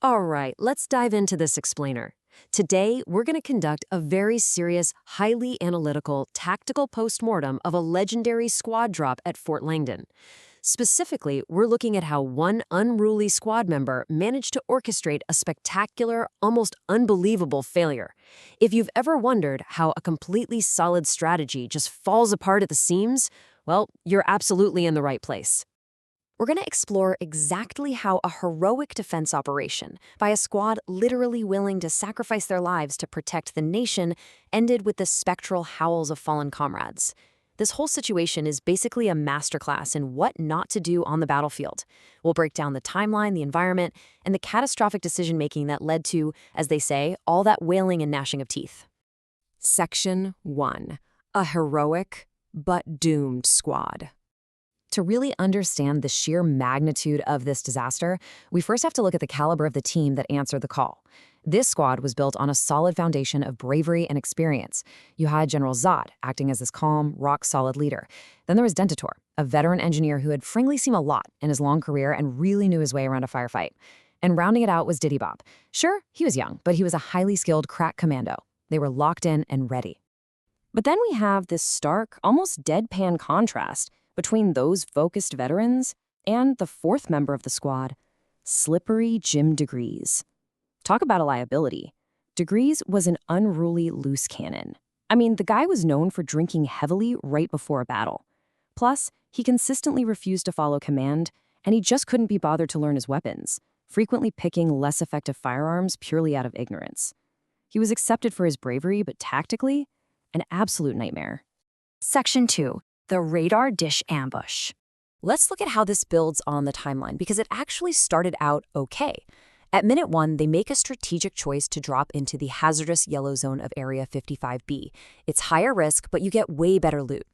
All right, let's dive into this explainer. Today, we're going to conduct a very serious, highly analytical, tactical postmortem of a legendary squad drop at Fort Langdon. Specifically, we're looking at how one unruly squad member managed to orchestrate a spectacular, almost unbelievable failure. If you've ever wondered how a completely solid strategy just falls apart at the seams, well, you're absolutely in the right place. We're going to explore exactly how a heroic defense operation by a squad literally willing to sacrifice their lives to protect the nation ended with the spectral howls of fallen comrades. This whole situation is basically a masterclass in what not to do on the battlefield. We'll break down the timeline, the environment, and the catastrophic decision-making that led to, as they say, all that wailing and gnashing of teeth. Section 1. A heroic but doomed squad. To really understand the sheer magnitude of this disaster, we first have to look at the caliber of the team that answered the call. This squad was built on a solid foundation of bravery and experience. You had General Zod acting as this calm, rock-solid leader. Then there was Dentator, a veteran engineer who had frankly seen a lot in his long career and really knew his way around a firefight. And rounding it out was Diddy Bob. Sure, he was young, but he was a highly skilled crack commando. They were locked in and ready. But then we have this stark, almost deadpan contrast between those focused veterans and the fourth member of the squad, Slippery Jim Degrees. Talk about a liability. Degrees was an unruly loose cannon. I mean, the guy was known for drinking heavily right before a battle. Plus, he consistently refused to follow command, and he just couldn't be bothered to learn his weapons, frequently picking less effective firearms purely out of ignorance. He was accepted for his bravery, but tactically, an absolute nightmare. Section 2. The radar dish ambush. Let's look at how this builds on the timeline, because it actually started out okay. At minute 1, they make a strategic choice to drop into the hazardous yellow zone of Area 55B. It's higher risk, but you get way better loot.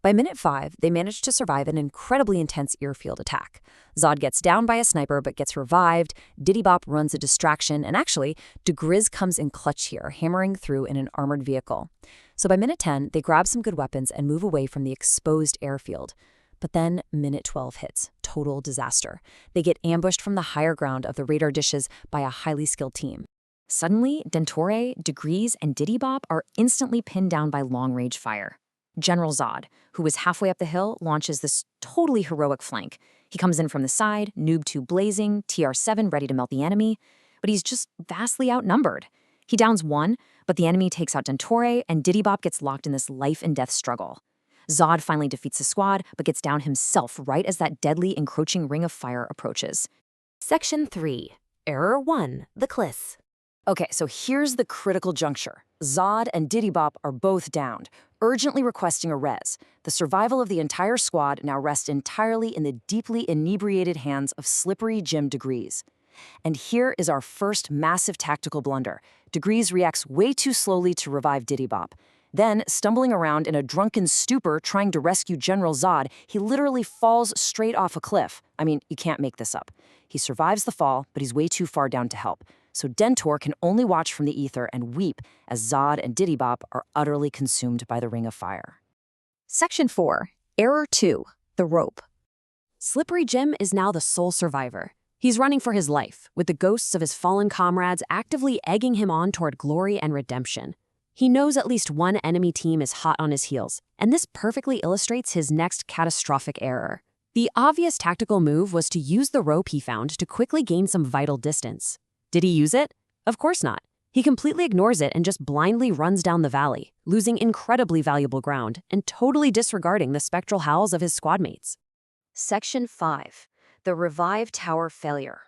By minute 5, they manage to survive an incredibly intense airfield attack. Zod gets down by a sniper but gets revived, Diddy Bop runs a distraction, and actually, Degriz comes in clutch here, hammering through in an armored vehicle. So by minute 10, they grab some good weapons and move away from the exposed airfield. But then minute 12 hits. Total disaster. They get ambushed from the higher ground of the radar dishes by a highly skilled team. Suddenly, Dentore, Degrees, and Diddy Bop are instantly pinned down by long-range fire. General Zod, who is halfway up the hill, launches this totally heroic flank. He comes in from the side, noob 2 blazing, TR7 ready to melt the enemy, but he's just vastly outnumbered. He downs one, but the enemy takes out Dentore, and Diddy Bop gets locked in this life-and-death struggle. Zod finally defeats the squad, but gets down himself right as that deadly, encroaching ring of fire approaches. Section 3. Error 1. The Cliff. Okay, so here's the critical juncture. Zod and Diddy Bop are both downed, urgently requesting a res. The survival of the entire squad now rests entirely in the deeply inebriated hands of Slippery Jim Degrees. And here is our first massive tactical blunder. Degrees reacts way too slowly to revive Diddy Bop. Then, stumbling around in a drunken stupor trying to rescue General Zod, he literally falls straight off a cliff. I mean, you can't make this up. He survives the fall, but he's way too far down to help. So Dentor can only watch from the ether and weep as Zod and Diddy Bop are utterly consumed by the ring of fire. Section 4. Error 2. The Rope. Slippery Jim is now the sole survivor. He's running for his life, with the ghosts of his fallen comrades actively egging him on toward glory and redemption. He knows at least one enemy team is hot on his heels, and this perfectly illustrates his next catastrophic error. The obvious tactical move was to use the rope he found to quickly gain some vital distance. Did he use it? Of course not. He completely ignores it and just blindly runs down the valley, losing incredibly valuable ground and totally disregarding the spectral howls of his squadmates. Section 5. The Revive Tower Failure.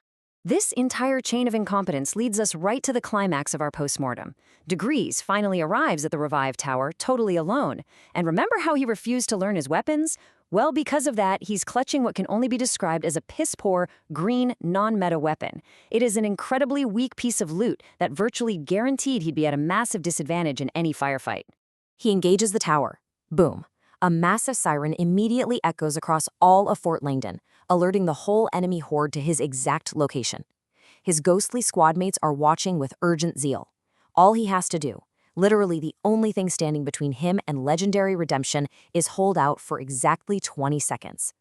This entire chain of incompetence leads us right to the climax of our postmortem. Degrees finally arrives at the Revive Tower totally alone. And remember how he refused to learn his weapons? Well, because of that, he's clutching what can only be described as a piss-poor, green, non-meta weapon. It is an incredibly weak piece of loot that virtually guaranteed he'd be at a massive disadvantage in any firefight. He engages the tower. Boom. A massive siren immediately echoes across all of Fort Langdon, alerting the whole enemy horde to his exact location. His ghostly squadmates are watching with urgent zeal. All he has to do, literally the only thing standing between him and legendary redemption, is hold out for exactly 20 seconds.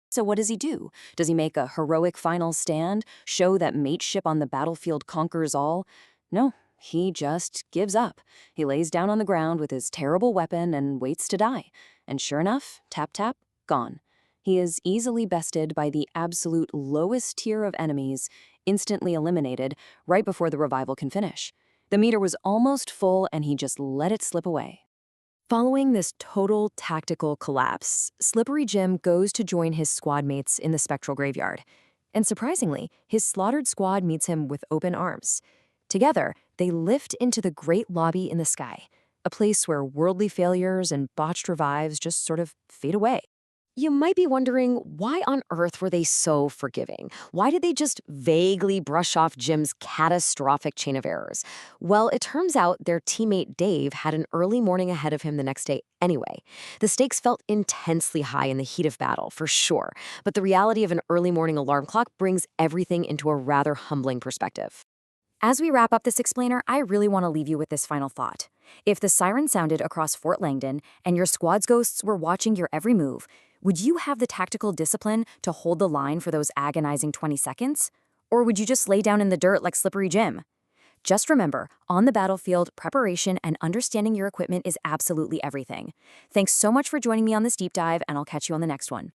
So what does he do? Does he make a heroic final stand, show that mateship on the battlefield conquers all? No, he just gives up. He lays down on the ground with his terrible weapon and waits to die. And sure enough, tap tap, gone. He is easily bested by the absolute lowest tier of enemies, instantly eliminated right before the revival can finish. The meter was almost full and he just let it slip away. Following this total tactical collapse, Slippery Jim goes to join his squad mates in the spectral graveyard. And surprisingly, his slaughtered squad meets him with open arms. Together, they lift into the great lobby in the sky, a place where worldly failures and botched revives just sort of fade away. You might be wondering, why on earth were they so forgiving? Why did they just vaguely brush off Jim's catastrophic chain of errors? Well, it turns out their teammate Dave had an early morning ahead of him the next day anyway. The stakes felt intensely high in the heat of battle, for sure, but the reality of an early morning alarm clock brings everything into a rather humbling perspective. As we wrap up this explainer, I really want to leave you with this final thought. If the siren sounded across Fort Langdon and your squad's ghosts were watching your every move, would you have the tactical discipline to hold the line for those agonizing 20 seconds? Or would you just lay down in the dirt like Slippery Jim? Just remember, on the battlefield, preparation and understanding your equipment is absolutely everything. Thanks so much for joining me on this deep dive, and I'll catch you on the next one.